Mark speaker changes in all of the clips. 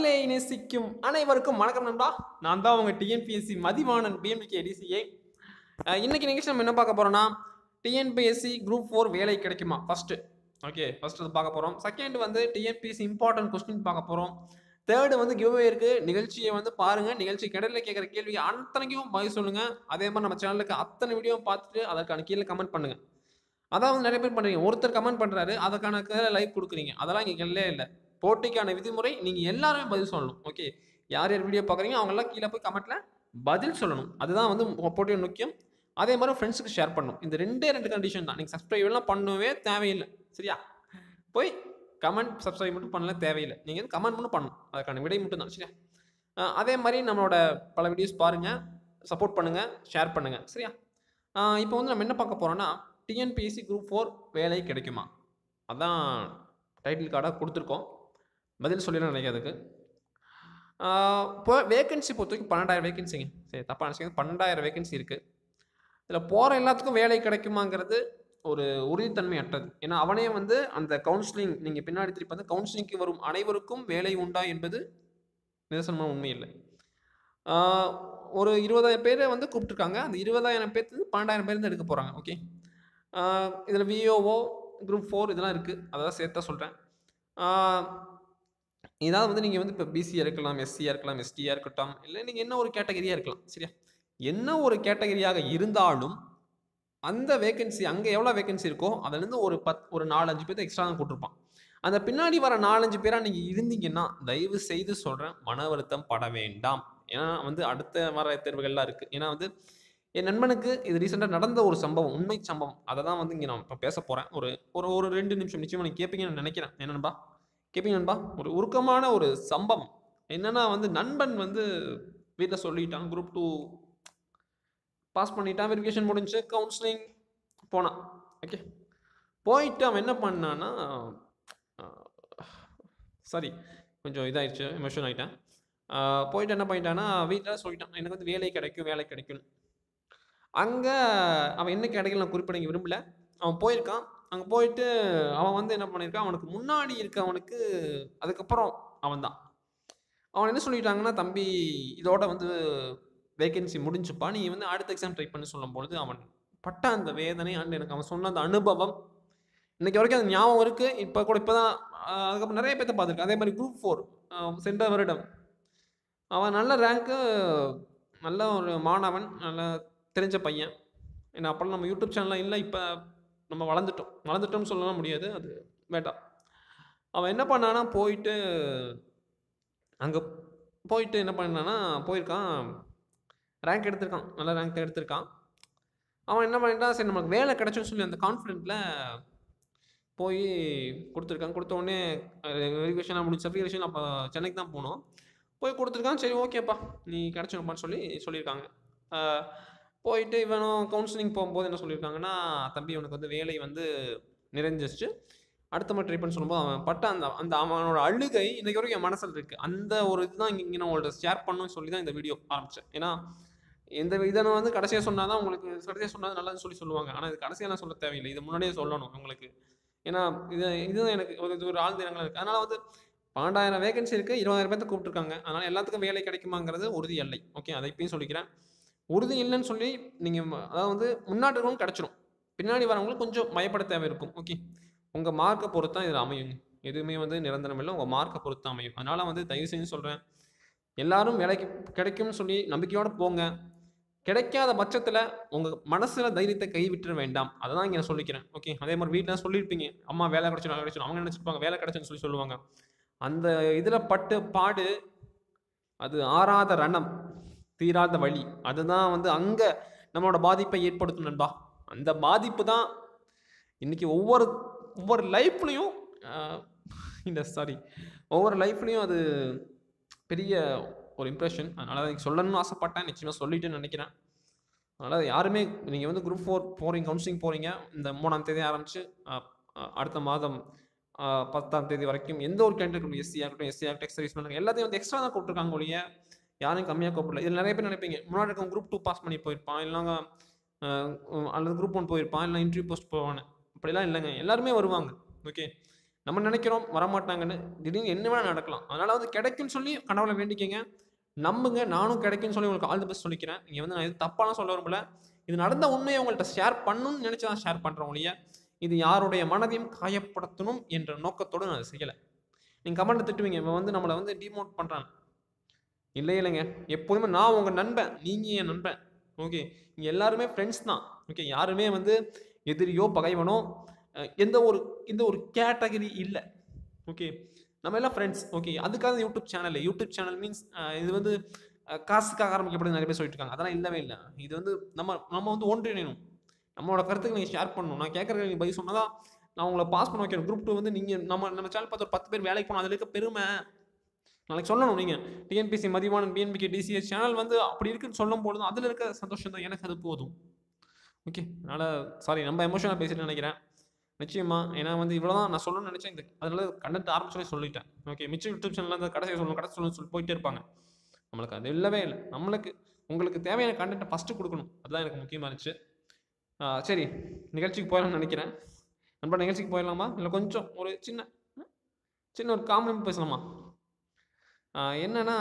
Speaker 1: நேசிக்கும் அனைவருக்கும் வணக்கம் நண்பா. நான் தான் உங்க டிஎன்பிஎஸ்சி மதிவாணன் பிஎம்கே டிசிஏ. இன்னைக்கு நிகழ்ச்சி நம்ம என்ன பார்க்க போறோம்னா, டிஎன்பிஎஸ்சி குரூப் 4 வேலை கிடைக்குமா ஃபர்ஸ்ட். ஓகே, ஃபர்ஸ்ட் அது பார்க்க போறோம். செகண்ட் வந்து டிஎன்பிஎஸ்சி இம்பார்ட்டன்ட் கொஸ்டின் பார்க்க போறோம். தேர்டு வந்து கிவ்அவே இருக்கு. நிகழ்ச்சியை வந்து பாருங்க. நிகழ்ச்சி கடையில் கேட்குற கேள்வி அத்தனைக்கும் பதில் சொல்லுங்க. அதே மாதிரி நம்ம சேனலுக்கு அத்தனை வீடியோ பார்த்துட்டு அதற்கான கீழே கமெண்ட் பண்ணுங்க. அதான் வந்து நிறைய பேர் பண்றீங்க. ஒருத்தர் கமெண்ட் பண்றாரு, அதுக்கான லைக் கொடுக்குறீங்க. அதெல்லாம் இங்கே இல்லை. போட்டிக்கான விதிமுறை நீங்க எல்லாருமே பதில் சொல்லணும். ஓகே, யார் யார் வீடியோ பார்க்குறீங்க அவங்கெல்லாம் கீழே போய் கமெண்ட்ல பதில் சொல்லணும். அதுதான் வந்து போட்டியோட முக்கியம். அதே மாதிரி ஃப்ரெண்ட்ஸுக்கு ஷேர் பண்ணணும். இந்த ரெண்டு கண்டிஷன் தான். நீங்கள் சப்ஸ்கிரைப் எல்லாம் பண்ணவே தேவையில்லை. சரியா? போய் கமெண்ட் சப்ஸ்கிரைப் மட்டும் பண்ணல தேவையில்லை. நீங்கள் வந்து கமெண்ட் மட்டும் பண்ணணும். அதுக்கான விடை மட்டும் தான். சரியா? அதே மாதிரி நம்மளோட பல வீடியோஸ் பாருங்கள், சப்போர்ட் பண்ணுங்கள், ஷேர் பண்ணுங்கள். சரியா? இப்போ வந்து நம்ம என்ன பார்க்க போகிறோம்னா, டிஎன்பிஎஸ்சி குரூப் 4 வேலை கிடைக்குமா, அதான் டைட்டில் கார்டாக கொடுத்துருக்கோம். பதில் சொல்லிடலாம் நினைக்கிறதுக்கு. இப்போ வேகன்சி பொறுத்த வரைக்கும் 12,000 வேகன்சிங்க. சரி, தப்பாக நினச்சிங்க. 12,000 வேகன்சி இருக்குது. இதில் போகிற எல்லாத்துக்கும் வேலை கிடைக்குமாங்கிறது ஒரு உறுதித்தன்மை அற்றது. ஏன்னா அவனே வந்து அந்த கவுன்சிலிங் நீங்கள் பின்னாடி திருப்பி வந்து கவுன்சிலிங்க்கு வரும் அனைவருக்கும் வேலை உண்டா என்பது நிதர்சனமான உண்மை இல்லை. ஒரு 20,000 பேரை வந்து கூப்பிட்டுருக்காங்க. அந்த 20,000 பேர்த்து 12,000 பேர் தான் எடுக்க போகிறாங்க. ஓகே, இதில் விஓஓ குரூப் 4 இதெல்லாம் இருக்குது. அதெல்லாம் சேர்த்தா சொல்கிறேன். இதாவது வந்து நீங்கள் வந்து இப்போ பிசியாக இருக்கலாம், எஸ்சியாக இருக்கலாம், எஸ்டியாக இருக்கட்டும், இல்லை நீங்கள் என்ன ஒரு கேட்டகரியாக இருக்கலாம். சரியா? என்ன ஒரு கேட்டகரியாக இருந்தாலும் அந்த வேகன்சி அங்கே எவ்வளோ வேகன்சி இருக்கோ அதுலேருந்து ஒரு 4-5 பேர்த்த எக்ஸ்ட்ரா தான் கூட்டிருப்பான். அந்த பின்னாடி வர 4-5 பேராக நீங்கள் இருந்தீங்கன்னா தயவு செய்து சொல்கிறேன், மன வருத்தம் பட வேண்டாம். ஏன்னா வந்து அடுத்த வர தேர்வுகள்லாம் இருக்குது. ஏன்னா வந்து என் நண்பனுக்கு இது ரீசெண்டாக நடந்த ஒரு சம்பவம், உண்மை சம்பவம். அதை தான் வந்து இங்கே நான் இப்போ பேச போகிறேன். ஒரு 2 நிமிஷம் நிச்சயமாக நீங்கள் கேட்பீங்கன்னு நினைக்கிறேன். என்னன்பா கேட்பீங்க நண்பா? ஒரு உருக்கமான ஒரு சம்பவம் என்னன்னா வந்து நண்பன் வந்து வீட்டில் சொல்லிட்டான், குரூப் 2 பாஸ் பண்ணிட்டான், வெரிஃபிகேஷன் முடிஞ்சு கவுன்சிலிங் போனான். ஓகே, போயிட்டு அவன் என்ன பண்ணான்னா, சாரி கொஞ்சம் இதாகிடுச்சு, எமோஷன் ஆகிட்டேன். போயிட்டு என்ன பண்ணிட்டான்னா வீட்டில் சொல்லிட்டான், எனக்கு வந்து வேலை கிடைக்கும். அங்கே அவன் என்ன கேட்டகரியில் நான் குறிப்பிட விரும்பல. அவன் போயிருக்கான். அங்கே போயிட்டு அவன் வந்து என்ன பண்ணியிருக்கான், அவனுக்கு முன்னாடி இருக்கவனுக்கு அதுக்கப்புறம் அவன் என்ன சொல்லிட்டாங்கன்னா, தம்பி இதோட வந்து வேகன்சி முடிஞ்சுப்பா, நீ வந்து அடுத்த எக்ஸாம் ட்ரை பண்ணி சொல்லும் பொழுது அவன் பட்ட அந்த வேதனை அண்ட் எனக்கு அவன் சொன்ன அந்த அனுபவம் இன்னைக்கு வரைக்கும் அது ஞாபகம் இருக்குது. இப்போ தான் அதுக்கப்புறம் நிறைய பேர்த்த பார்த்துருக்கேன். அதே மாதிரி குரூப் 4 சென்ற வருடம் அவன் நல்ல ரேங்க்கு, நல்ல ஒரு மாணவன், நல்ல தெரிஞ்ச பையன். ஏன்னா அப்போல்லாம் நம்ம யூடியூப் சேனல்லாம் இல்லை. இப்போ நம்ம வளர்ந்துட்டோம்னு சொல்லலாம் முடியாது, அது வேண்டாம். அவன் என்ன பண்ணான்னா போயிட்டு அங்கே போயிட்டு என்ன பண்ணான்னா போயிருக்கான், ரேங்க் எடுத்திருக்கான், நல்ல ரேங்க் தான் எடுத்திருக்கான். அவன் என்ன பண்ணிட்டான், சரி நமக்கு வேலை கிடைச்சுன்னு சொல்லி அந்த கான்ஃபிடென்ட்டில் போய் கொடுத்துருக்கான். கொடுத்த உடனே வெரிஃபிகேஷனாக முடிஞ்சு சர்டிஃபிகேஷன் அப்போ சென்னைக்கு தான் போனோம். போய் கொடுத்துருக்கான். சரி ஓகேப்பா நீ கிடச்சிருப்பான்னு சொல்லியிருக்காங்க. போயிட்டு இவனும் கவுன்சிலிங் போகும்போது என்ன சொல்லியிருக்காங்கன்னா, தம்பி உனக்கு வந்து வேலை வந்து நிறைஞ்சிச்சு, அடுத்த மாதிரி ட்ரை பண்ணி சொல்லும்போது அவன் பட்ட அந்த அவனோட அழுகை இன்றைக்கு வரைக்கும் என் மனசில் இருக்குது. அந்த ஒரு இதுதான் இங்கே நான் உங்கள்ட்ட ஷேர் பண்ணணும்னு சொல்லி தான் இந்த வீடியோ ஆரம்பித்தேன். ஏன்னா இந்த இதை நான் வந்து கடைசியாக சொன்னால் தான் உங்களுக்கு கடைசியாக சொன்னது நல்லதுன்னு சொல்லுவாங்க. ஆனால் இது கடைசியாக நான் சொல்ல தேவையில்லை, இது முன்னாடியே சொல்லணும் உங்களுக்கு. ஏன்னா இதுதான் எனக்கு ஒரு ஆழ்ந்த இடங்கள் இருக்குது. அதனால் வந்து 12,000 வேகன்சி இருக்குது, 20,000 பேர்த்த கூப்பிட்டுருக்காங்க. அதனால் எல்லாத்துக்கும் வேலை கிடைக்குமாங்கிறது உறுதி இல்லை. ஓகே, அதை இப்பயும் சொல்லிக்கிறேன். உறுதி இல்லைன்னு சொல்லி நீங்கள் அதாவது வந்து முன்னாடி இருக்கவங்க கிடச்சிரும், பின்னாடி வரவங்களுக்கு கொஞ்சம் பயப்பட தேவை இருக்கும். ஓகே, உங்கள் மார்க்கை பொறுத்து தான் இதில் அமையும். எதுவுமே வந்து நிரந்தரம் இல்லை, உங்கள் மார்க்கை பொறுத்து தான் அமையும். அதனால் வந்து தயவு செஞ்சு சொல்கிறேன், எல்லாரும் வேலைக்கு கிடைக்கும்னு சொல்லி நம்பிக்கையோடு போங்க. கிடைக்காத பட்சத்தில் உங்கள் மனசில் தைரியத்தை கைவிட்டுற வேண்டாம். அதை தான் இங்கே நான் சொல்லிக்கிறேன். ஓகே, அதே மாதிரி வீட்டில் சொல்லியிருப்பீங்க, அம்மா வேலை கிடைச்சிடும், அவங்க நினச்சிருப்பாங்க வேலை கிடைச்சுன்னு சொல்லி சொல்லுவாங்க. அந்த இதில் பட்டு பாடு அது ஆறாத ரணம், தீராத வழி. அதுதான் வந்து அங்கே நம்மளோட பாதிப்பை ஏற்படுத்தும் நண்பா. அந்த பாதிப்பு தான் இன்றைக்கி ஒவ்வொரு லைஃப்லையும் ஒவ்வொரு லைஃப்லையும் அது பெரிய ஒரு இம்ப்ரெஷன். அதனால் அதை சொல்லணும்னு ஆசைப்பட்டேன், நிச்சயமாக சொல்லிட்டுன்னு நினைக்கிறேன். அதனால் யாருமே நீங்கள் வந்து குரூப் 4 போகிறீங்க, கவுன்சிலிங் போகிறீங்க, இந்த 3ஆம் தேதி ஆரம்பித்து அடுத்த மாதம் 10ஆம் தேதி வரைக்கும் எந்த ஒரு கேண்டிடேட் எஸ்சியாக இருக்கட்டும், எக்ஸ் சர்வீஸ் பண்ணுறாங்க, எல்லாத்தையும் வந்து எக்ஸ்ட்ரா தான் கூப்பிட்டுருக்காங்க ஒழிய யாரும் கம்மியாக கூப்பிடல. இதில் நிறைய பேர் நினைப்பீங்க, முன்னாடி இருக்கவங்க குரூப் 2 பாஸ் பண்ணி போயிருப்பான், இல்லைனா அல்லது குரூப் 1 போயிருப்பான், இல்லை இன்டர்வியூ போஸ்ட் போவான்னு. அப்படிலாம் இல்லைங்க, எல்லாருமே வருவாங்க. ஓகே, நம்ம நினைக்கிறோம் வரமாட்டாங்கன்னு, திடீர்னு என்ன வேணா நடக்கலாம். அதனால வந்து கிடைக்கும்னு சொல்லி கடவுளை வேண்டிக்கங்க. நம்புங்க. நானும் கிடைக்கும்னு சொல்லி உங்களுக்கு ஆல் தி பெஸ்ட் சொல்லிக்கிறேன். நீங்க வந்து நான் எதுவும் தப்பாலாம் சொல்ல விரும்பல. இது நடந்த உண்மைய உங்கள்ட்ட ஷேர் பண்ணணும்னு நினைச்சு தான் ஷேர் பண்றேன் ஒழிய, இது யாருடைய மனதையும் காயப்படுத்தணும் என்ற நோக்கத்தோட நான் அத செய்யல. நீங்க கமெண்ட்ல திட்டுவீங்க. இவன் வந்து நம்மள வந்து டிமோட் பண்றான். இல்லைங்க. எப்போதுமே நான் உங்க நண்பன். நீங்க என் நண்பன். ஓகே. இங்க எல்லாருமே ஃப்ரெண்ட்ஸ் தான். ஓகே. யாருமே வந்து எதிரியோ, பகைவனோ எந்த ஒரு கேட்டகரி இல்ல. ஓகே. நம்ம எல்லாம் ஃப்ரெண்ட்ஸ். ஓகே. அதுக்காக YouTube channel. YouTube channel means இது வந்து காசுக்காக ஆரம்பிக்கப்படுது நெறைய பேர் சொல்லிட்டு இருக்காங்க. அதெல்லாம் இல்லவே இல்ல. இது வந்து நம்ம நம்ம வந்து ஒன்றிணையணும். நம்மளோட கருத்துக்கள நீங்க ஷேர் பண்ணணும். நான் கேட்கறதுக்கு நீங்க பதில் சொன்னா தான் நான் உங்கள பாஸ் பண்ண வைக்கணும். குரூப் 2 வந்து நீங்க நம்ம சேனல் பார்த்து ஒரு 10 பேர் வேலைக்கு போனா அதுல இருக்க பெருமை நாளைக்கு சொல்லணும் நீங்க. டிஎன்பிஎஸ்சி மதிவாணன், பிஎன்பிகே, டிசிஎஸ் சேனல் வந்து அப்படி இருக்குன்னு சொல்லும்போது தான் அதுல இருக்க சந்தோஷம் தான் எனக்கு அது போதும். ஓகே. அதனால சாரி ரொம்ப எமோஷனலா பேசிட்டேன்னு நெனைக்கிறேன். நிச்சயமா. ஏன்னா வந்து இவ்வளோதான் நான் சொல்லணும்னு நெனைச்சேன். அதனால கண்டென்ட் ஆரம்பிச்சோனே சொல்லிட்டேன். ஓகே. மிச்சம் யூடியூப் சேனல்ல வந்து கடைசியா சொல்லணும்னு சொல்லி போயிட்டே இருப்பாங்க. நம்மளுக்கு அது இல்லவே இல்ல. உங்களுக்கு தேவையான கண்டென்ட்ட ஃபர்ஸ்ட்டு குடுக்கணும். அதுதான் எனக்கு முக்கியமா இருந்துச்சு. சரி. நிகழ்ச்சிக்கு போயிடலாம்னு நெனைக்கிறேன். நண்பா நிகழ்ச்சிக்கு போயிடலாமா? இல்ல கொஞ்சம் ஒரு சின்ன சின்ன ஒரு காமெடி பேசலாமா? என்னன்னா,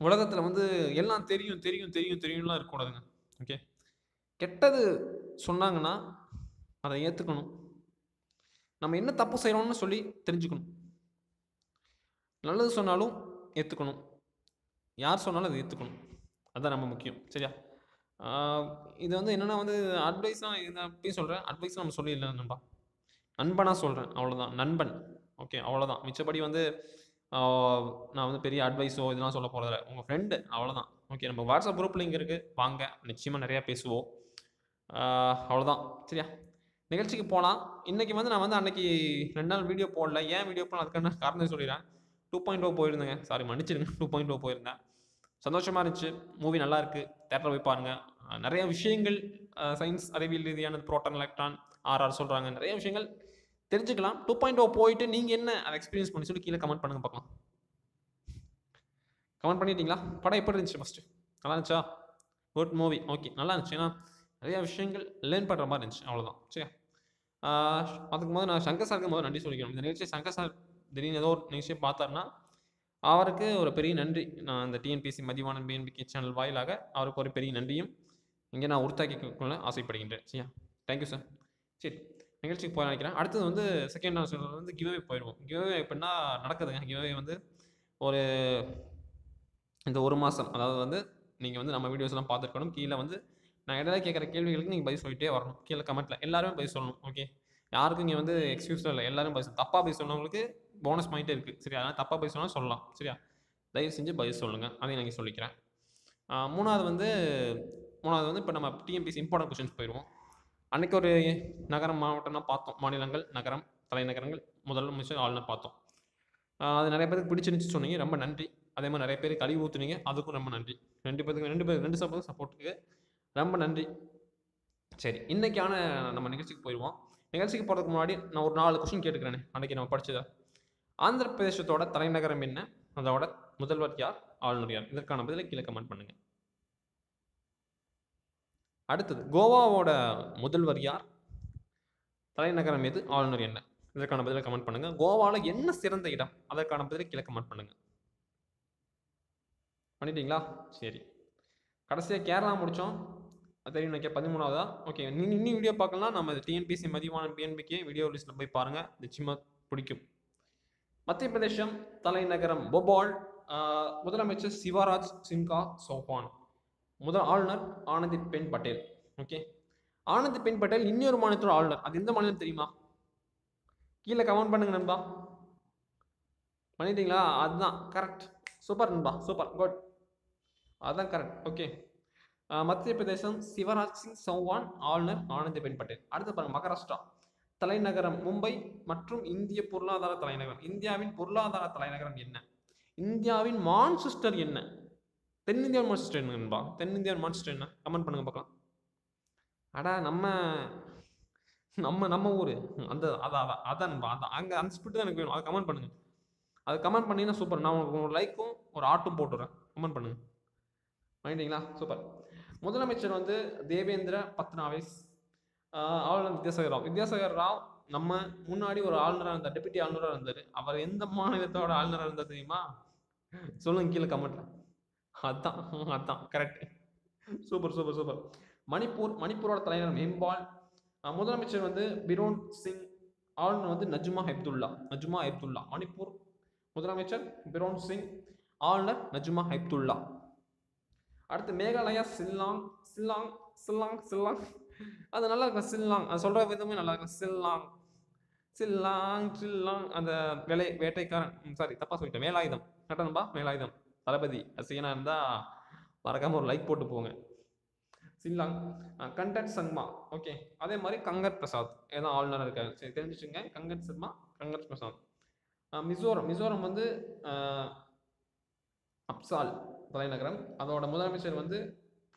Speaker 1: உலகத்துல வந்து எல்லாம் தெரியும், தெரியும், தெரியும், தெரியும்லாம் இருக்கக்கூடாதுங்க. ஓகே. கெட்டது சொன்னாங்கன்னா, அத ஏத்துக்கணும். நம்ம என்ன தப்பு செய்றோம்னு சொல்லி தெரிஞ்சுக்கணும். நல்லது சொன்னாலும் ஏத்துக்கணும். யார் சொன்னாலும் அத ஏத்துக்கணும். அதான் ரொம்ப முக்கியம். சரியா? ஆ இது வந்து என்னன்னா வந்து அட்வைஸா இத அப்பயும் சொல்றேன். அட்வைஸா நம்ம சொல்லிடல நண்பா. நண்பனா சொல்றேன். அவ்வளோதான். நண்பன். ஓகே. அவ்வளோதான். மிச்சபடி வந்து ஆ நான் வந்து பெரிய அட்வைஸோ இதெல்லாம் சொல்ல போறதில்ல. உங்க ஃப்ரெண்டு அவ்வளோதான். ஓகே. நம்ம வாட்ஸ்அப் குரூப் லிங்க் இருக்கு. வாங்க. நிச்சயமா நெறையா பேசுவோம். ஆ அவ்வளோதான். சரியா? நிகழ்ச்சிக்கு போலாம். இன்னைக்கு வந்து நான் வந்து அன்னைக்கு 2 நாள் வீடியோ போடல. ஏன் வீடியோ போடல அதுக்கான காரணத்த சொல்லிறேன். 2.0 போயிருந்தேங்க. சாரி மன்னிச்சிடுங்க. 2.0 போயிருந்தேன். சந்தோஷமா இருந்துச்சு. மூவி நல்லா இருக்கு. தியேட்டர்ல போய் பாருங்க. நெறைய விஷயங்கள் சயின்ஸ், அறிவியல் ரீதியான புரோட்டான், எலக்ட்ரான், ஆர்ஆர் சொல்றாங்க. நெறைய விஷயங்கள் தெரிஞ்சுக்கலாம். 2.0 போயிட்டு நீங்க என்ன அத எக்ஸ்பீரியன்ஸ் பண்ணி சொல்லி கீழ கமெண்ட் பண்ணுங்க பார்க்கலாம். கமெண்ட் பண்ணிட்டீங்களா? படம் எப்படி இருந்துச்சு ஃபர்ஸ்ட்டு? நல்லா இருந்துச்சா? Good movie. ஓகே. நல்லா இருந்துச்சு. ஏன்னா நெறைய விஷயங்கள் லேர்ன் பண்ற மாரி இருந்துச்சு. அவ்வளோதான். சரியா? ஆ அதுக்கு முதல்ல நான் சங்கர் சாருக்கு முதல்ல நன்றி சொல்லிக்கணும். இந்த நிகழ்ச்சிய சங்கர் சார் திடீர்னு ஏதோ ஒரு நிகழ்ச்சிய பார்த்தாருன்னா, அவருக்கு ஒரு பெரிய நன்றி. நான் இந்த டிஎன்பிஎஸ்சி மதிவாணன் பிஎன்பிகே சேனல் வாயிலாக அவருக்கு ஒரு பெரிய நன்றியும் இங்கே நான் உறுத்தாக்கிக் கொள்ள ஆசைப்படுகின்றேன். சரியா? Thank you sir. சரி. நிகழ்ச்சிக்கு போய் நினைக்கிறேன். அடுத்தது வந்து செகண்ட் நான் சொல்றது வந்து கிவ்அவே போயிடுவோம். கிவ்அவே எப்படின்னா நடக்குதுங்க. கிவ்அவே வந்து ஒரு இந்த 1 மாசம் அதாவது வந்து நீங்க வந்து நம்ம வீடியோஸ்லாம் பார்த்துருக்கணும். கீழ வந்து நான் இடையில கேட்குற கேள்விகளுக்கு நீங்க பதில் சொல்லிட்டே வரணும். கீழ கமெண்ட்ல எல்லாருமே பதில் சொல்லணும். ஓகே. யாருக்கும் இங்க வந்து எக்ஸ்கியூஸ்லாம் இல்ல. எல்லாரும் பதில் தப்பா பதில் சொன்னவங்களுக்கு போனஸ் பாயிண்ட்டே இருக்கு. சரியா? அதனால தப்பா பதில் சொன்னா சொல்லலாம். சரியா? தயவு செஞ்சு பதில் சொல்லுங்க. அதையும் நான் சொல்லிக்கிறேன். 3வது வந்து இப்ப நம்ம டிஎன்பிஎஸ்சி இம்பார்ட்டன்ட் கொஸ்டின்ஸ் போயிருவோம். அன்னைக்கு ஒரு நகரம், மாவட்டம்லாம் பார்த்தோம். மாநிலங்கள், நகரம், தலைநகரங்கள், முதலமைச்சர், ஆளுநர் பார்த்தோம். அது நெறைய பேருக்கு பிடிச்சிருந்துச்சுன்னு சொன்னீங்க. ரொம்ப நன்றி. அதே மாரி நெறைய பேர் கழுவி ஊத்துனீங்க. அதுக்கும் ரொம்ப நன்றி. 2 சப்போர்ட்டுக்கு ரொம்ப நன்றி. சரி. இன்னைக்கான நம்ம நிகழ்ச்சிக்கு போயிருவோம். நிகழ்ச்சிக்கு போறதுக்கு முன்னாடி நான் ஒரு 4 கொஸ்டின் கேட்டுக்கிறேனே. அன்னைக்கு நம்ம படிச்சத. ஆந்திர பிரதேசத்தோட தலைநகரம் என்ன? அதோட முதல்வர் யார்? ஆளுநர் யார்? இதற்கான பதிலை கீழ கமெண்ட் பண்ணுங்க. அடுத்தது கோவாவோட முதல்வர் யார்? தலைநகரம் எது? ஆளுநர் என்ன? இதற்கான பதிலை கமெண்ட் பண்ணுங்க. கோவால என்ன சிறந்த இடம்? அதற்கான பதிலை கீழ கமெண்ட் பண்ணுங்க. பண்ணிட்டீங்களா? சரி. கடைசியா கேரளா முடிச்சோம். அது தெரியும் நினைக்கிறேன் 13வதா? ஓகே. நீங்க இன்னும் வீடியோ பார்க்கலாம். நம்ம டிஎன்பிஎஸ்சி மதிவாணன் பிஎன்பிகே வீடியோ லிஸ்ட்ல போய் பாருங்க. நிச்சயமா பிடிக்கும். மத்திய பிரதேசம் தலைநகரம் போபால். முதலமைச்சர் சிவராஜ் சின்ஹா சௌஹான். முதல் ஆளுநர் ஆனந்திபென் பட்டேல். ஓகே. ஆனந்திபென் பட்டேல் இன்னொரு மாநிலத்தோட ஆளுநர். அது எந்த மாநிலம் தெரியுமா? கீழ கமெண்ட் பண்ணுங்க நண்பா. பண்ணிட்டீங்களா? அதுதான் கரெக்ட். சூப்பர் நண்பா. சூப்பர். குட். அதான் கரெக்ட். ஓகே. மத்திய பிரதேசம் சிவராஜ் சிங் சௌஹான், ஆளுநர் ஆனந்திபென் பட்டேல். அடுத்து பாருங்க மகாராஷ்டிரா. தலைநகரம் மும்பை மற்றும் இந்திய பொருளாதார தலைநகரம். இந்தியாவின் பொருளாதார தலைநகரம் என்ன? இந்தியாவின் மான்செஸ்டர் என்ன? தென்னிந்தியாவின் மான்செஸ்டர் என்ன நண்பா? தென்னிந்தியாவின் மான்செஸ்டர் என்ன? கமெண்ட் பண்ணுங்க பார்க்கலாம். அடா நம்ம நம்ம நம்ம ஊரு. அந்த அதான் அதான் நண்பா. அதான் அங்க அந்த ஸ்பிரிட் தான் எனக்கு வேணும். அதை கமெண்ட் பண்ணுங்க. அது கமெண்ட் பண்ணீங்கன்னா சூப்பர். நான் உங்களுக்கு ஒரு லைக்கும் ஒரு ஆட்டும் போட்டுறேன். கமெண்ட் பண்ணுங்க. பண்ணிட்டீங்களா? சூப்பர். முதலமைச்சர் வந்து தேவேந்திர பட்னாவிஸ். ஆளுநர் வித்யாசாகர் ராவ். வித்யாசாகர் ராவ் நம்ம முன்னாடி ஒரு ஆளுநராக இருந்தார், டெபுட்டி ஆளுநராக இருந்தார். அவர் எந்த மாநிலத்தோட ஆளுநராக இருந்தார் தெரியுமா? சொல்லுங்க கீழே கமெண்ட்ல. அதான் அதான் கரெக்ட். Super super super. மணிப்பூரோட தலைநகர் இம்பால். முதலமைச்சர் வந்து பிரேன் சிங். ஆளுநர் வந்து நஜ்மா ஹெப்துல்லா. மணிப்பூர் முதலமைச்சர் பிரேன் சிங், ஆளுநர் நஜ்மா ஹெப்துல்லா. அடுத்து மேகாலயா சில்லாங். சில்லாங் சில்லாங் சில்லாங் அது நல்லா இருக்கும். சில்லாங் அது சொல்கிற விதமே நல்லா இருக்கும். சில்லாங் சில்லாங் சில்லாங். அந்த வேட்டைக்காரன், சாரி தப்பாக சொல்லிட்டேன், வேலாயுதம் கட்டணம்பா, வேலாயுதம் தளபதி ரசிகனாக இருந்தால் மறக்காமல் ஒரு லைக் போட்டு போங்க. சில்லாங். கங்கட் சர்மா. ஓகே, அதே மாதிரி கங்கட் பிரசாத் ஏதாவது ஆளுநராக இருக்காரு, சரி தெரிஞ்சுச்சுங்க. கங்கட் சர்மா, கங்கட் பிரசாத். மிசோரம் வந்து அப்சால் தலைநகரம். அதோட முதலமைச்சர் வந்து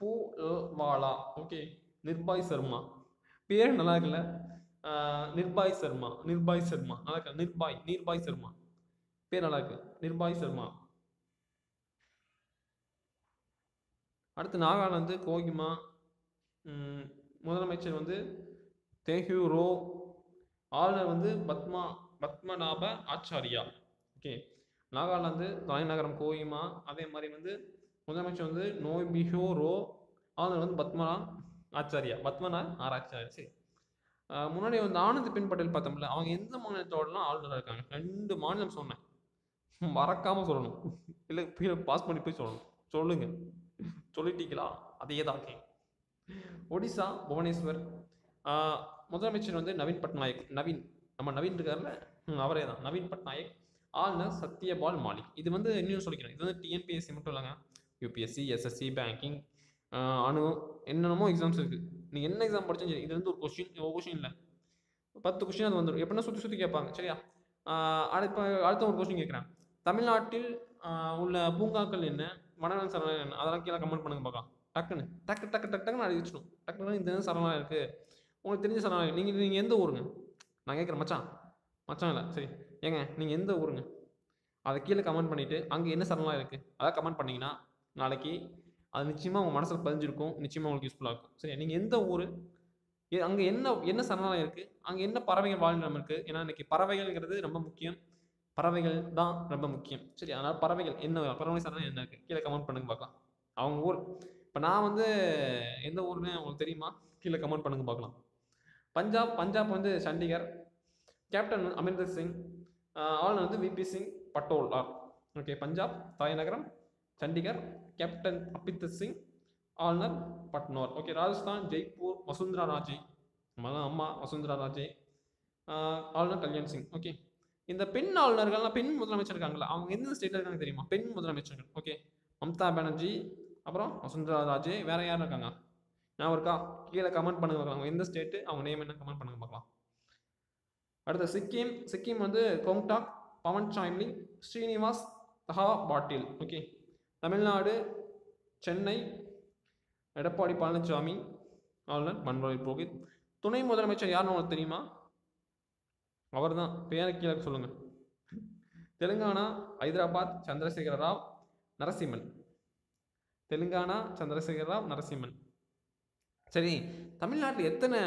Speaker 1: பூவாலா. ஓகே, நிர்பாய் சர்மா. பேர் நல்லா இருக்குல்ல. நிர்பாய் சர்மா நல்லா இருக்கு. நீர்பாய் சர்மா பேர் நல்லா இருக்கு. நிர்பாய் சர்மா. அடுத்து நாகாலாந்து கோகிமா. முதலமைச்சர் வந்து தேஹியூ ரோ. ஆளுநர் வந்து பத்மநாப ஆச்சாரியா. ஓகே, நாகாலாந்து தலைநகரம் கோஹிமா. அதே மாதிரி வந்து முதலமைச்சர் வந்து நோய்பிஹோ ரோ. ஆளுநர் வந்து பத்மநாத் ஆராய்ச்சியார். சரி, முன்னாடி வந்து ஆனந்த் பென் பட்டேல் பார்த்தோம்ல, அவங்க எந்த மாநிலத்தோடலாம் ஆளுநராக இருக்காங்க? 2 மாநிலம் சொன்னேன், மறக்காம சொல்லணும். இல்லை பாஸ் பண்ணி போய் சொல்லணும். சொல்லுங்க, சொல்லிட்டீங்களா? அதே தான். ஒடிசா புவனேஸ்வர். முதலமைச்சர் வந்து நவீன் பட்நாயக். நம்ம நவீன் இருக்கார்ல, அவரே தான், நவீன் பட்நாயக். ஆளுநர் சத்யபால் மாலிக். இது வந்து இன்னும் சொல்லிக்கிறேன், இது வந்து டிஎன்பிஎஸ்சி மட்டும் இல்லைங்க, யூபிஎஸ்சி, எஸ்எஸ்சி, பேங்கிங், அணு, என்னென்னமோ எக்ஸாம்ஸ் இருக்குது. நீங்கள் என்ன எக்ஸாம் படிச்சும் சரி, இது வந்து ஒரு கொஸ்டின் இல்லை, 10 கொஸ்டின் அது வந்துடும். எப்படின்னா சுற்றி கேட்பாங்க. சரியா? அடுத்த ஒரு கொஸ்டின் கேட்குறேன். தமிழ்நாட்டில் உள்ள பூங்காக்கள் என்ன, வனவிலங்கு சரணாலயம் என்ன, அதெல்லாம் கீழே கமெண்ட் பண்ணுங்க பார்க்கலாம். டக்குன்னு அறிவிச்சிடும். டக்குன்னு இந்த சரணாலயம் இருக்குது, உங்களுக்கு தெரிஞ்ச சரணாலயம். நீங்கள் எந்த ஊருங்க? நான் கேட்குறேன் மச்சான் இல்லை, சரி ஏங்க நீங்கள் எந்த ஊருங்க? அதை கீழே கமெண்ட் பண்ணிவிட்டு அங்கே என்ன சரணாலயம் இருக்குது அதான் கமெண்ட் பண்ணிங்கன்னா நாளைக்கு அது நிச்சயமாக உங்கள் மனசில் பதிஞ்சிருக்கும், நிச்சயமாக உங்களுக்கு யூஸ்ஃபுல்லாக இருக்கும். சரி, நீங்கள் எந்த ஊர், அங்கே என்ன சரணாலயம் இருக்குது, அங்கே என்ன பறவைகள் வாழ்நிலம் இருக்குது? ஏன்னா இன்றைக்கி பறவைகள்ங்கிறது ரொம்ப முக்கியம், பறவைகள் தான் ரொம்ப முக்கியம். சரி, அதனால் பறவை சரணாலயம் என்ன இருக்குது கீழே கமெண்ட் பண்ணுங்க பார்க்கலாம். அவங்க ஊர். இப்போ நான் வந்து எந்த ஊர்னு உங்களுக்கு தெரியுமா? கீழே கமெண்ட் பண்ணுங்க பார்க்கலாம். பஞ்சாப் வந்து சண்டிகர். கேப்டன் அமரிந்தர் சிங். ஆளுநர் வந்து விபி சிங் பட்டோல். ஓகே, பஞ்சாப் தலைநகரம் சண்டிகர். கேப்டன் அபிந்தர் சிங். ஆளுநர் பட்னோர். ஓகே, ராஜஸ்தான் ஜெய்ப்பூர் வசுந்தரா ராஜே. அம்மா வசுந்தரா ராஜே. ஆளுநர் கல்யாண் சிங். ஓகே, இந்த பெண் ஆளுநர்கள்லாம், பெண் முதலமைச்சர் இருக்காங்களா, அவங்க எந்த ஸ்டேட்டில் இருக்காங்க தெரியுமா? பெண் முதலமைச்சர்கள். ஓகே, மம்தா பானர்ஜி, அப்புறம் வசுந்தரா ராஜே. வேற யாரும் இருக்காங்க ஞாபகம் இருக்கா? கீழே கமெண்ட் பண்ணுங்க பார்க்கலாம். எந்த ஸ்டேட்டு, அவங்க நேம் என்ன, கமெண்ட் பண்ணுங்க பார்க்கலாம். அடுத்து சிக்கிம் வந்து கோங்டாக் பவன் சாய்ம்லிங் ஸ்ரீனிவாஸ் தஹா பாட்டீல். ஓகே, தமிழ்நாடு சென்னை எடப்பாடி பழனிசாமி. ஆளுநர் பன்வாரிலால் புரோஹித். துணை முதலமைச்சர் யாருன்னு உங்களுக்கு தெரியுமா? அவர் தான், பேரை கீழே சொல்லுங்க. தெலுங்கானா ஹைதராபாத் சந்திரசேகர ராவ் நரசிம்மன். தெலுங்கானா சந்திரசேகர ராவ் நரசிம்மன். சரி, தமிழ்நாட்டில் எத்தனை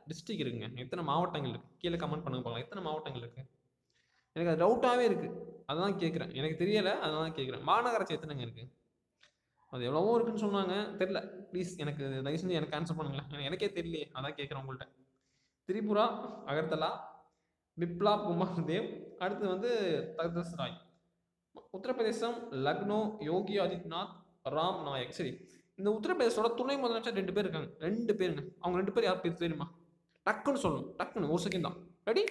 Speaker 1: டிஸ்ட்ரிக்ட் இருக்குங்க, எத்தனை மாவட்டங்கள் இருக்குது கீழே கமெண்ட் பண்ணுங்க பார்க்கலாம். எத்தனை மாவட்டங்கள் இருக்குது? எனக்கு அது டவுட்டாகவே இருக்குது, அதுதான் கேட்குறேன். எனக்கு தெரியலை, அதனால கேட்குறேன். மாநகராட்சி எத்தனைங்க இருக்குது? அது எவ்வளவோ இருக்குன்னு சொன்னாங்க, தெரில. ப்ளீஸ் எனக்கு தயவு செஞ்சு எனக்கு ஆன்சர் பண்ணுங்களேன், எனக்கே தெரியலையே, அதான் கேட்குறேன் உங்கள்கிட்ட. திரிபுரா அகர்தலா பிப்லாப் குமார் தேவ். அடுத்து வந்து தக்தஸ் ராய். உத்தரப்பிரதேசம் லக்னோ யோகி ஆதித்யநாத் ராம் நாயக். சரி, இந்த உத்தரப்பிரதேசோட துணை முதலமைச்சர் 2 பேர் இருக்காங்க. 2 பேருங்க. அவங்க 2 பேர் யார் பேர் தெரியுமா? டக்குன்னு சொல்லணும், டக்குன்னு, ஒரு செகண்ட் தான். ரெடி?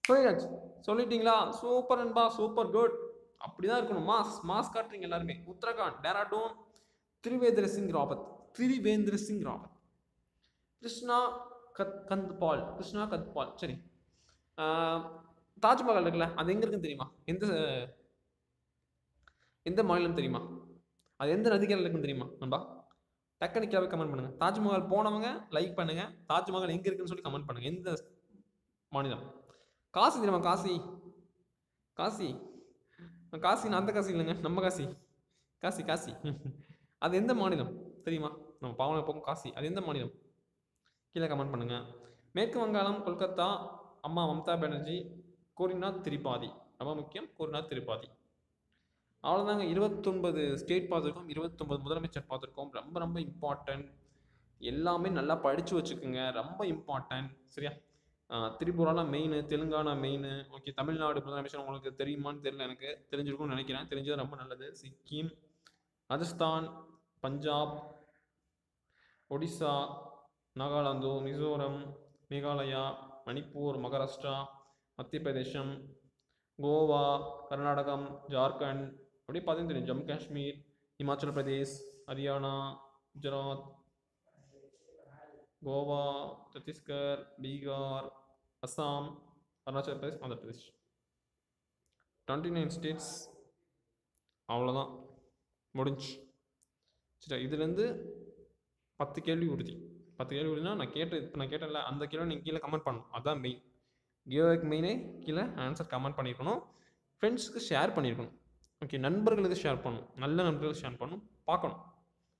Speaker 1: சொல்லியாச்சு. சொல்லிட்டீங்களா? சூப்பர் அன்பா, சூப்பர் குட். அப்படிதான் இருக்கணும். மாஸ் காட்டுறீங்க எல்லாருமே. உத்தரகாண்ட் டேராடூன் திரிவேந்திர சிங் ராவத். கிருஷ்ணா கந்த்பால். சரி, தாஜ்மஹால் இருக்குல்ல, அது எங்க இருக்குன்னு தெரியுமா? எந்த மாநிலம் தெரியுமா? அது எந்த நதிக்கரையில் இருக்குன்னு தெரியுமா நண்பா? டக்குனிக்காவே கமெண்ட் பண்ணுங்க. தாஜ்மஹால் போனவங்க லைக் பண்ணுங்க. தாஜ்மஹால் எங்க இருக்குன்னு சொல்லி கமெண்ட் பண்ணுங்க. எந்த மாநிலம்? காசி தெரியுமா? காசி அந்த காசி இல்லைங்க, நம்ம காசி. அது எந்த மாநிலம் தெரியுமா? நம்ம பாவனை போகும் காசி, அது எந்த மாநிலம்? கீழே கமெண்ட் பண்ணுங்க. மேற்கு வங்காளம், கொல்கத்தா, அம்மா மம்தா பானர்ஜி, கோரிநாத் திரிபாதி. ரொம்ப முக்கியம், கோரிநாத் திரிபாதி. அவ்வளோதாங்க. 29 ஸ்டேட் பார்த்துருக்கோம், 29 முதலமைச்சர் பார்த்துருக்கோம். ரொம்ப ரொம்ப இம்பார்ட்டன்ட். எல்லாமே நல்லா படித்து வச்சுக்கோங்க, ரொம்ப இம்பார்ட்டன்ட். சரியா? திரிபுராலாம் main, Telangana main. Okay, Tamil Nadu முதலமைச்சர் உங்களுக்கு தெரியுமான்னு தெரியல, எனக்கு தெரிஞ்சிருக்கும்னு நினைக்கிறேன். தெரிஞ்சது ரொம்ப நல்லது. சிக்கிம், ராஜஸ்தான், பஞ்சாப், ஒடிசா, நாகாலாந்து, மிசோரம், மேகாலயா, மணிப்பூர், மகாராஷ்டிரா, மத்திய பிரதேசம், கோவா, கர்நாடகம், ஜார்க்கண்ட், அப்படியே பார்த்தீங்கன்னா தெரியும். ஜம்மு காஷ்மீர், இமாச்சல பிரதேஷ், ஹரியானா, குஜராத், கோவா, சத்தீஸ்கர், பீகார், அஸ்ஸாம், அருணாச்சல பிரதேஷ், ஆந்திர பிரதேஷ். 29 ஸ்டேட்ஸ். அவ்வளோதான், முடிஞ்சு. சரி, இதுலேருந்து 10 கேள்வி உறுதி. 10 கேள்வி உறுதினா இப்போ நான் கேட்டேன்ல, அந்த கேள்வி நீங்கள் கீழே கமெண்ட் பண்ணணும். அதுதான் மெயின். கிவ்அவேக்கு மெயினே கீழே ஆன்சர் கமெண்ட் பண்ணியிருக்கணும், ஃப்ரெண்ட்ஸுக்கு ஷேர் பண்ணியிருக்கணும். ஓகே, நண்பர்களுக்கு ஷேர் பண்ணணும், நல்ல நண்பர்களுக்கு ஷேர் பண்ணணும், பார்க்கணும்.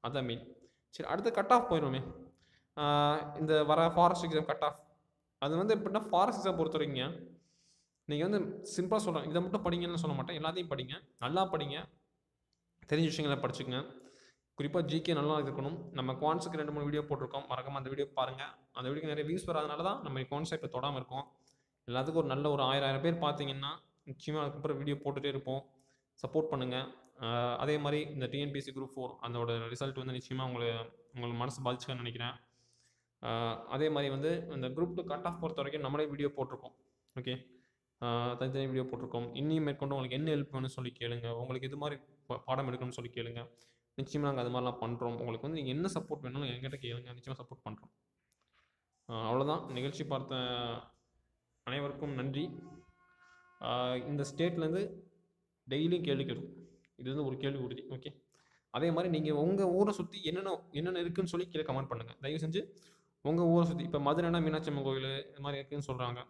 Speaker 1: அதுதான் மெயின். சரி, அடுத்து கட் ஆஃப் போயிடுவோமே. இந்த வர ஃபாரஸ்ட் எக்ஸாம் கட் ஆஃப், அது வந்து எப்படின்னா, ஃபாரஸ்ட் எக்ஸாம் பொறுத்த வரைக்கும் நீங்கள் வந்து சிம்பிளாக சொல்கிறேன், இதை மட்டும் படிங்கன்னு சொல்ல மாட்டேன், எல்லாத்தையும் படிங்க, நல்லா படிங்க, தெரிஞ்ச விஷயங்களை படிச்சுக்கங்க. குறிப்பாக ஜிகே நல்லா இருக்கணும். நம்ம குவான்ஸுக்கு 2-3 வீடியோ போட்டிருக்கோம், மறக்காமல் அந்த வீடியோ பாருங்கள். அந்த வீடியோக்கு நிறைய வியூஸ் வராதனால தான் நம்ம குவான்ஸை இப்போ தொடாமல் இருக்கோம். எல்லாத்துக்கும் ஒரு நல்ல ஒரு 1000 பேர் பார்த்தீங்கன்னா நிச்சயமாக அதுக்கப்புறம் வீடியோ போட்டுகிட்டே இருப்போம். சப்போர்ட் பண்ணுங்கள். அதே மாதிரி இந்த டிஎன்பிஎஸ்சி குரூப் 4 அதோட ரிசல்ட் வந்து நிச்சயமாக உங்களுக்கு மனசு பாதிச்சுக்கன்னு நினைக்கிறேன். அதே மாதிரி வந்து இந்த குரூப் 2 கட் ஆஃப் பொறுத்த வரைக்கும் நம்மளே வீடியோ போட்டிருக்கோம். ஓகே, தனித்தனி வீடியோ போட்டிருக்கோம். இன்னும் மேற்கொண்டு உங்களுக்கு என்ன ஹெல்ப் வேணும்னு சொல்லி கேளுங்க, உங்களுக்கு இது மாதிரி பாடம் எடுக்கணும்னு சொல்லி கேளுங்க. நிச்சயமாக நாங்கள் அது மாதிரிலாம் பண்ணுறோம். உங்களுக்கு வந்து நீங்கள் என்ன சப்போர்ட் வேணும்னு என்கிட்ட கேளுங்க, நிச்சயமாக சப்போர்ட் பண்ணுறோம். அவ்வளோதான். நிகழ்ச்சி பார்த்த அனைவருக்கும் நன்றி. இந்த ஸ்டேட்லேருந்து டெய்லியும் கேள்வி கேட்கும், இது வந்து ஒரு கேள்வி உறுதி. ஓகே, அதே மாதிரி நீங்கள் உங்கள் ஊரை சுற்றி என்னென்ன இருக்குதுன்னு சொல்லி கீழே கமெண்ட் பண்ணுங்கள். தயவு செஞ்சு உங்கள் ஊரை சுற்றி, இப்போ மதுரைனா மீனாட்சி அம்மன் கோயில் இது மாதிரி இருக்குதுன்னு சொல்கிறாங்க.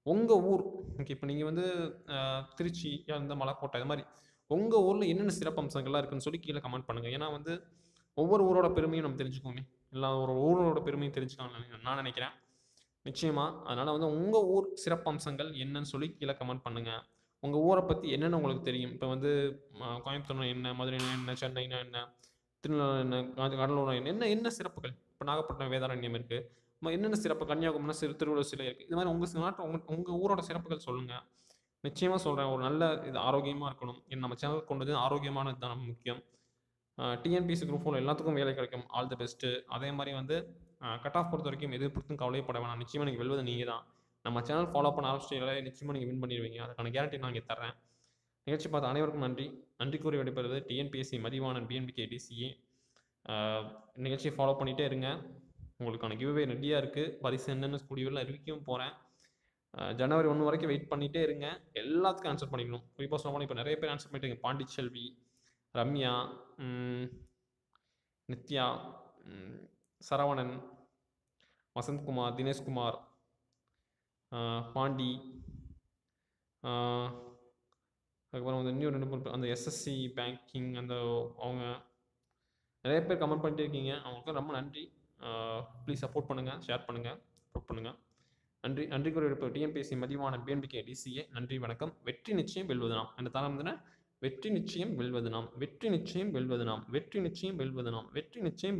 Speaker 1: உங்கள் ஊர், ஓகே, இப்போ நீங்கள் வந்து திருச்சி, இந்த மலைக்கோட்டை, இது மாதிரி உங்கள் ஊரில் என்னென்ன சிறப்பம்சங்கள்லாம் இருக்குதுன்னு சொல்லி கீழே கமெண்ட் பண்ணுங்கள். ஏன்னா வந்து ஒவ்வொரு ஊரோட பெருமையும் நம்ம தெரிஞ்சுக்கோமே, எல்லா ஒரு ஊரோட பெருமையும் தெரிஞ்சுக்கலாம்னு நான் நினைக்கிறேன். நிச்சயமாக. அதனால் வந்து உங்கள் ஊர் சிறப்பம்சங்கள் என்னன்னு சொல்லி கீழே கமெண்ட் பண்ணுங்கள். உங்கள் ஊரை பற்றி என்னென்ன உங்களுக்கு தெரியும். இப்போ வந்து கோயம்புத்தூர்னா என்ன, மதுரைனா என்ன, சென்னைனா என்ன, திருநெல்வேலி என்ன, கடலூர் என்ன சிறப்புகள். இப்போ நாகப்பட்டினம் வேதாரண்யம் இருக்குது, என்னென்ன சிறப்பு, கன்னியாகுமரினா திருவள்ளுவர் சிலை இருக்குது. இது மாதிரி உங்கள் நாட்டு உங்கள் ஊரோட சிறப்புகள் சொல்லுங்கள். நிச்சயமாக சொல்கிறேன், ஒரு நல்ல இது ஆரோக்கியமாக இருக்கணும். நம்ம சேனல் கொண்டது ஆரோக்கியமானது தான் நம்ம முக்கியம். டிஎன்பிஎஸ்சி குரூப் 4 எல்லாத்துக்கும் வேலை கிடைக்கும். All the best. அதே மாதிரி வந்து கட் ஆஃப் பொறுத்த வரைக்கும் எது பொறுத்தும் கவலைப்பட வேணாம். நிச்சயமாக நீங்கள் வெல்வது நீங்கள் தான். நம்ம சேனல் ஃபாலோ பண்ண ஆரம்பிச்சிட்டாலே நிச்சயமாக நீங்கள் வின் பண்ணிடுவீங்க. அதுக்கான கேரண்டி நான் இங்கே தர்றேன். நிகழ்ச்சி பார்த்த அனைவருக்கும் நன்றி. நன்றி கூறி விடைபெறுவது டிஎன்பிஎஸ்சி மதிவாணன், பிஎன்பிகே டிசிஏ. நிகழ்ச்சியை ஃபாலோ பண்ணிகிட்டே இருங்க. உங்களுக்கான கிவ்அவே ரெடியாக இருக்குது. பரிசு என்னென்ன ஸ்கூடியோவில் அறிவிக்கவும் போகிறேன். ஜனவரி 1 வரைக்கும் வெயிட் பண்ணிகிட்டே இருங்க. எல்லாத்துக்கும் ஆன்சர் பண்ணிக்கணும். குறிப்பாக சொல்ல போனால் இப்போ நிறைய பேர் ஆன்சர் பண்ணிட்டு பாண்டிச்செல்வி, ரம்யா, நித்யா, சரவணன், வசந்த்குமார், தினேஷ்குமார், பாண்டி, அதுக்கப்புறம் வந்து இன்னும் 2 பேர் அந்த எஸ்எஸ்சி பேங்கிங் அவங்க நிறைய பேர் கமெண்ட் பண்ணிட்டு இருக்கீங்க. அவங்களுக்கு ரொம்ப நன்றி. ப்ளீஸ் சப்போர்ட் பண்ணுங்கள், ஷேர் பண்ணுங்கள், சப்போர்ட் பண்ணுங்கள். நன்றி. நன்றி கூறி இருப்ப டிஎன்பிஎஸ்சி மதிவான பிஎன்பிகே டிசிஏ. நன்றி, வணக்கம். வெற்றி நிச்சயம் வெல்வது நாம். அந்த தரம் வந்து வெற்றி நிச்சயம் வெல்வது நாம், வெற்றி நிச்சயம் வெல்வது நாம், வெற்றி நிச்சயம் வெல்வது நாம், வெற்றி நிச்சயம்